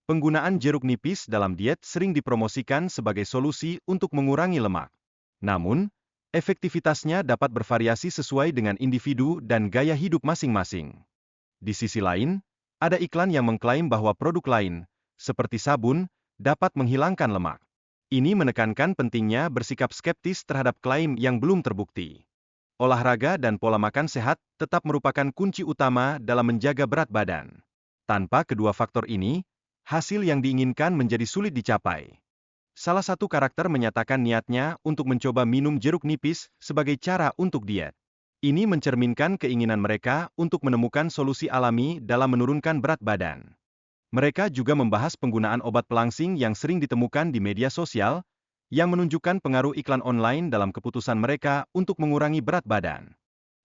Penggunaan jeruk nipis dalam diet sering dipromosikan sebagai solusi untuk mengurangi lemak. Namun, efektivitasnya dapat bervariasi sesuai dengan individu dan gaya hidup masing-masing. Di sisi lain, ada iklan yang mengklaim bahwa produk lain, seperti sabun, dapat menghilangkan lemak. Ini menekankan pentingnya bersikap skeptis terhadap klaim yang belum terbukti. Olahraga dan pola makan sehat tetap merupakan kunci utama dalam menjaga berat badan. Tanpa kedua faktor ini, hasil yang diinginkan menjadi sulit dicapai. Salah satu karakter menyatakan niatnya untuk mencoba minum jeruk nipis sebagai cara untuk diet. Ini mencerminkan keinginan mereka untuk menemukan solusi alami dalam menurunkan berat badan. Mereka juga membahas penggunaan obat pelangsing yang sering ditemukan di media sosial, yang menunjukkan pengaruh iklan online dalam keputusan mereka untuk mengurangi berat badan.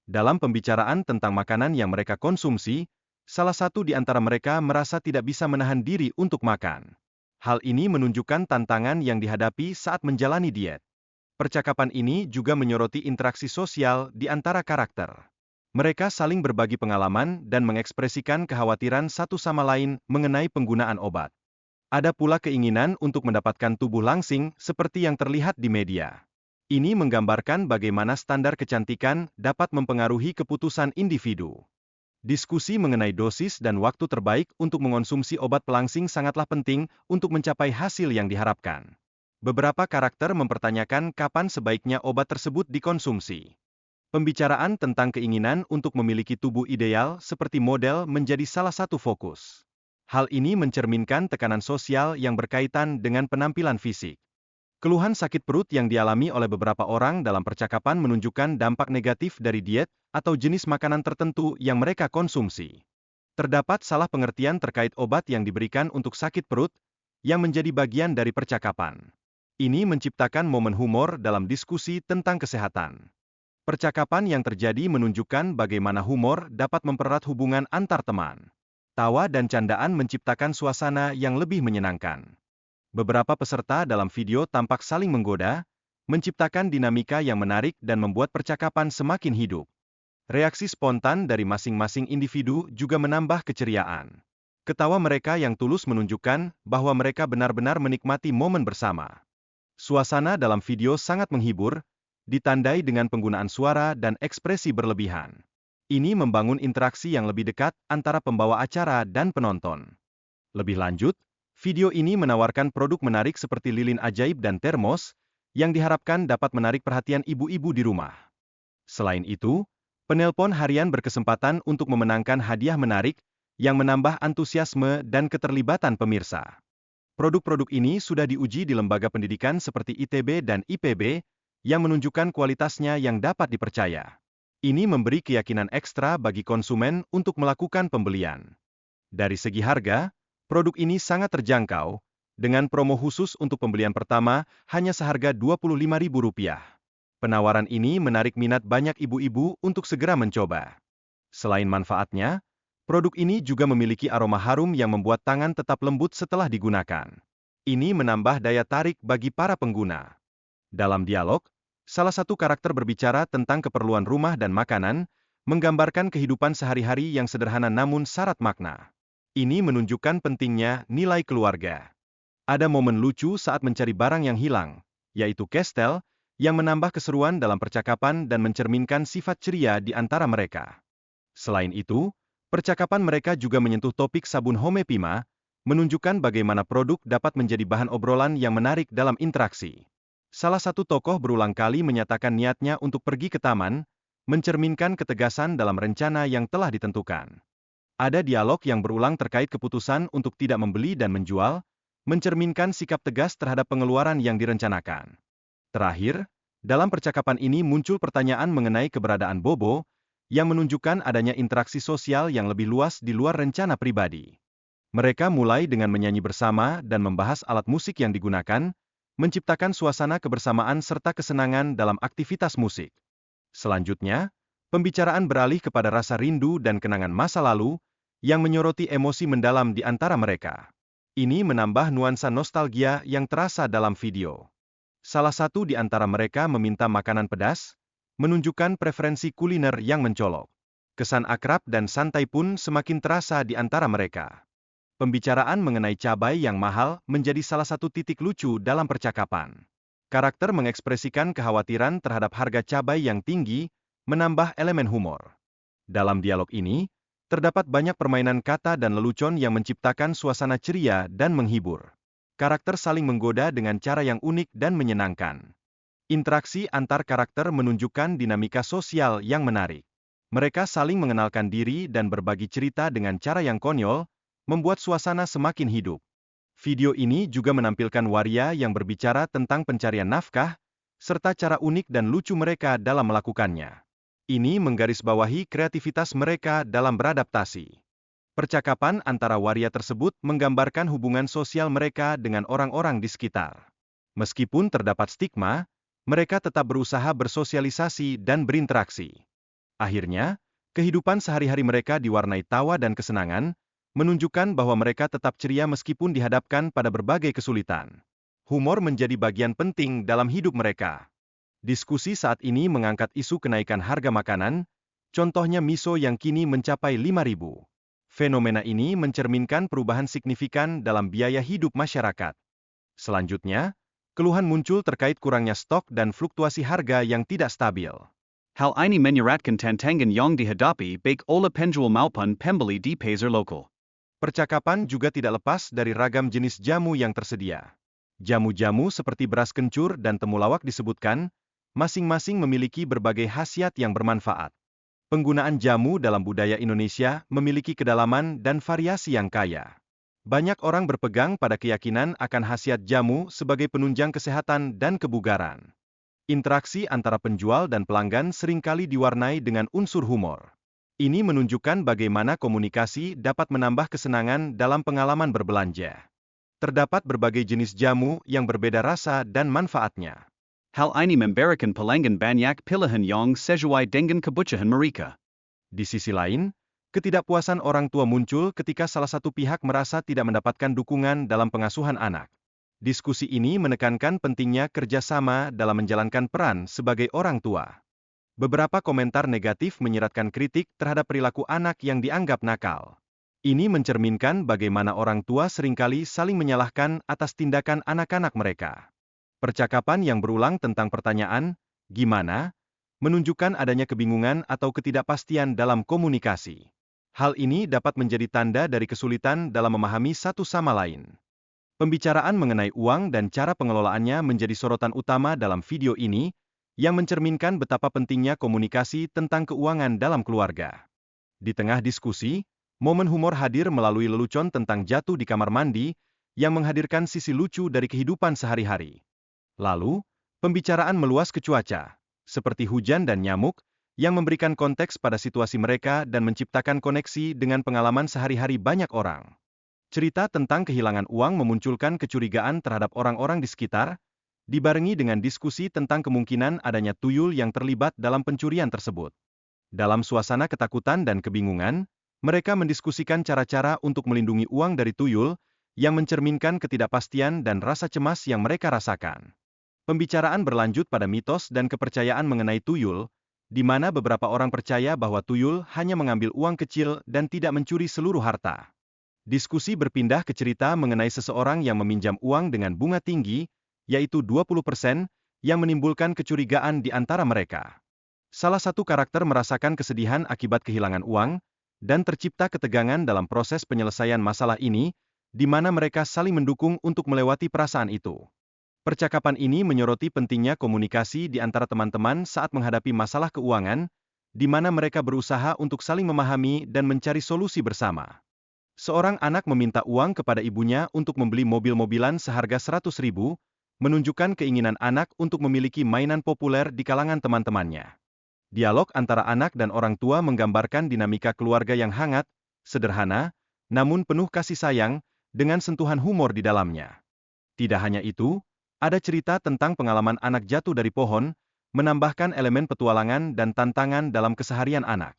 Dalam pembicaraan tentang makanan yang mereka konsumsi, salah satu di antara mereka merasa tidak bisa menahan diri untuk makan. Hal ini menunjukkan tantangan yang dihadapi saat menjalani diet. Percakapan ini juga menyoroti interaksi sosial di antara karakter. Mereka saling berbagi pengalaman dan mengekspresikan kekhawatiran satu sama lain mengenai penggunaan obat. Ada pula keinginan untuk mendapatkan tubuh langsing seperti yang terlihat di media. Ini menggambarkan bagaimana standar kecantikan dapat mempengaruhi keputusan individu. Diskusi mengenai dosis dan waktu terbaik untuk mengonsumsi obat pelangsing sangatlah penting untuk mencapai hasil yang diharapkan. Beberapa karakter mempertanyakan kapan sebaiknya obat tersebut dikonsumsi. Pembicaraan tentang keinginan untuk memiliki tubuh ideal seperti model menjadi salah satu fokus. Hal ini mencerminkan tekanan sosial yang berkaitan dengan penampilan fisik. Keluhan sakit perut yang dialami oleh beberapa orang dalam percakapan menunjukkan dampak negatif dari diet atau jenis makanan tertentu yang mereka konsumsi. Terdapat salah pengertian terkait obat yang diberikan untuk sakit perut, yang menjadi bagian dari percakapan. Ini menciptakan momen humor dalam diskusi tentang kesehatan. Percakapan yang terjadi menunjukkan bagaimana humor dapat mempererat hubungan antar teman. Tawa dan candaan menciptakan suasana yang lebih menyenangkan. Beberapa peserta dalam video tampak saling menggoda, menciptakan dinamika yang menarik dan membuat percakapan semakin hidup. Reaksi spontan dari masing-masing individu juga menambah keceriaan. Ketawa mereka yang tulus menunjukkan bahwa mereka benar-benar menikmati momen bersama. Suasana dalam video sangat menghibur, ditandai dengan penggunaan suara dan ekspresi berlebihan. Ini membangun interaksi yang lebih dekat antara pembawa acara dan penonton. Lebih lanjut, video ini menawarkan produk menarik seperti lilin ajaib dan termos, yang diharapkan dapat menarik perhatian ibu-ibu di rumah. Selain itu, penelpon harian berkesempatan untuk memenangkan hadiah menarik, yang menambah antusiasme dan keterlibatan pemirsa. Produk-produk ini sudah diuji di lembaga pendidikan seperti ITB dan IPB, yang menunjukkan kualitasnya yang dapat dipercaya. Ini memberi keyakinan ekstra bagi konsumen untuk melakukan pembelian. Dari segi harga, produk ini sangat terjangkau, dengan promo khusus untuk pembelian pertama hanya seharga Rp25.000. Penawaran ini menarik minat banyak ibu-ibu untuk segera mencoba. Selain manfaatnya, produk ini juga memiliki aroma harum yang membuat tangan tetap lembut setelah digunakan. Ini menambah daya tarik bagi para pengguna. Dalam dialog, salah satu karakter berbicara tentang keperluan rumah dan makanan, menggambarkan kehidupan sehari-hari yang sederhana namun syarat makna. Ini menunjukkan pentingnya nilai keluarga. Ada momen lucu saat mencari barang yang hilang, yaitu Kestel, yang menambah keseruan dalam percakapan dan mencerminkan sifat ceria di antara mereka. Selain itu, percakapan mereka juga menyentuh topik sabun Home Pima, menunjukkan bagaimana produk dapat menjadi bahan obrolan yang menarik dalam interaksi. Salah satu tokoh berulang kali menyatakan niatnya untuk pergi ke taman, mencerminkan ketegasan dalam rencana yang telah ditentukan. Ada dialog yang berulang terkait keputusan untuk tidak membeli dan menjual, mencerminkan sikap tegas terhadap pengeluaran yang direncanakan. Terakhir, dalam percakapan ini muncul pertanyaan mengenai keberadaan Bobo, yang menunjukkan adanya interaksi sosial yang lebih luas di luar rencana pribadi. Mereka mulai dengan menyanyi bersama dan membahas alat musik yang digunakan, menciptakan suasana kebersamaan serta kesenangan dalam aktivitas musik. Selanjutnya, pembicaraan beralih kepada rasa rindu dan kenangan masa lalu, yang menyoroti emosi mendalam di antara mereka. Ini menambah nuansa nostalgia yang terasa dalam video. Salah satu di antara mereka meminta makanan pedas, menunjukkan preferensi kuliner yang mencolok. Kesan akrab dan santai pun semakin terasa di antara mereka. Pembicaraan mengenai cabai yang mahal menjadi salah satu titik lucu dalam percakapan. Karakter mengekspresikan kekhawatiran terhadap harga cabai yang tinggi, menambah elemen humor. Dalam dialog ini, terdapat banyak permainan kata dan lelucon yang menciptakan suasana ceria dan menghibur. Karakter saling menggoda dengan cara yang unik dan menyenangkan. Interaksi antar karakter menunjukkan dinamika sosial yang menarik. Mereka saling mengenalkan diri dan berbagi cerita dengan cara yang konyol, membuat suasana semakin hidup. Video ini juga menampilkan waria yang berbicara tentang pencarian nafkah, serta cara unik dan lucu mereka dalam melakukannya. Ini menggarisbawahi kreativitas mereka dalam beradaptasi. Percakapan antara waria tersebut menggambarkan hubungan sosial mereka dengan orang-orang di sekitar. Meskipun terdapat stigma, mereka tetap berusaha bersosialisasi dan berinteraksi. Akhirnya, kehidupan sehari-hari mereka diwarnai tawa dan kesenangan, menunjukkan bahwa mereka tetap ceria meskipun dihadapkan pada berbagai kesulitan. Humor menjadi bagian penting dalam hidup mereka. Diskusi saat ini mengangkat isu kenaikan harga makanan, contohnya miso yang kini mencapai 5.000. Fenomena ini mencerminkan perubahan signifikan dalam biaya hidup masyarakat. Selanjutnya, keluhan muncul terkait kurangnya stok dan fluktuasi harga yang tidak stabil. Hal ini menyeratkan tantangan yang dihadapi baik oleh penjual maupun pembeli di pasar lokal. Percakapan juga tidak lepas dari ragam jenis jamu yang tersedia. Jamu-jamu seperti beras kencur dan temulawak disebutkan, masing-masing memiliki berbagai khasiat yang bermanfaat. Penggunaan jamu dalam budaya Indonesia memiliki kedalaman dan variasi yang kaya. Banyak orang berpegang pada keyakinan akan khasiat jamu sebagai penunjang kesehatan dan kebugaran. Interaksi antara penjual dan pelanggan seringkali diwarnai dengan unsur humor. Ini menunjukkan bagaimana komunikasi dapat menambah kesenangan dalam pengalaman berbelanja. Terdapat berbagai jenis jamu yang berbeda rasa dan manfaatnya. Hal ini memberikan pelanggan banyak pilihan yang sesuai dengan kebutuhan mereka. Di sisi lain, ketidakpuasan orang tua muncul ketika salah satu pihak merasa tidak mendapatkan dukungan dalam pengasuhan anak. Diskusi ini menekankan pentingnya kerjasama dalam menjalankan peran sebagai orang tua. Beberapa komentar negatif menyiratkan kritik terhadap perilaku anak yang dianggap nakal. Ini mencerminkan bagaimana orang tua seringkali saling menyalahkan atas tindakan anak-anak mereka. Percakapan yang berulang tentang pertanyaan, "Gimana?" menunjukkan adanya kebingungan atau ketidakpastian dalam komunikasi. Hal ini dapat menjadi tanda dari kesulitan dalam memahami satu sama lain. Pembicaraan mengenai uang dan cara pengelolaannya menjadi sorotan utama dalam video ini, yang mencerminkan betapa pentingnya komunikasi tentang keuangan dalam keluarga. Di tengah diskusi, momen humor hadir melalui lelucon tentang jatuh di kamar mandi, yang menghadirkan sisi lucu dari kehidupan sehari-hari. Lalu, pembicaraan meluas ke cuaca, seperti hujan dan nyamuk, yang memberikan konteks pada situasi mereka dan menciptakan koneksi dengan pengalaman sehari-hari banyak orang. Cerita tentang kehilangan uang memunculkan kecurigaan terhadap orang-orang di sekitar, dibarengi dengan diskusi tentang kemungkinan adanya tuyul yang terlibat dalam pencurian tersebut. Dalam suasana ketakutan dan kebingungan, mereka mendiskusikan cara-cara untuk melindungi uang dari tuyul, yang mencerminkan ketidakpastian dan rasa cemas yang mereka rasakan. Pembicaraan berlanjut pada mitos dan kepercayaan mengenai tuyul, di mana beberapa orang percaya bahwa tuyul hanya mengambil uang kecil dan tidak mencuri seluruh harta. Diskusi berpindah ke cerita mengenai seseorang yang meminjam uang dengan bunga tinggi, yaitu 20%, yang menimbulkan kecurigaan di antara mereka. Salah satu karakter merasakan kesedihan akibat kehilangan uang, dan tercipta ketegangan dalam proses penyelesaian masalah ini, di mana mereka saling mendukung untuk melewati perasaan itu. Percakapan ini menyoroti pentingnya komunikasi di antara teman-teman saat menghadapi masalah keuangan, di mana mereka berusaha untuk saling memahami dan mencari solusi bersama. Seorang anak meminta uang kepada ibunya untuk membeli mobil-mobilan seharga 100.000, menunjukkan keinginan anak untuk memiliki mainan populer di kalangan teman-temannya. Dialog antara anak dan orang tua menggambarkan dinamika keluarga yang hangat, sederhana, namun penuh kasih sayang, dengan sentuhan humor di dalamnya. Tidak hanya itu, ada cerita tentang pengalaman anak jatuh dari pohon, menambahkan elemen petualangan dan tantangan dalam keseharian anak.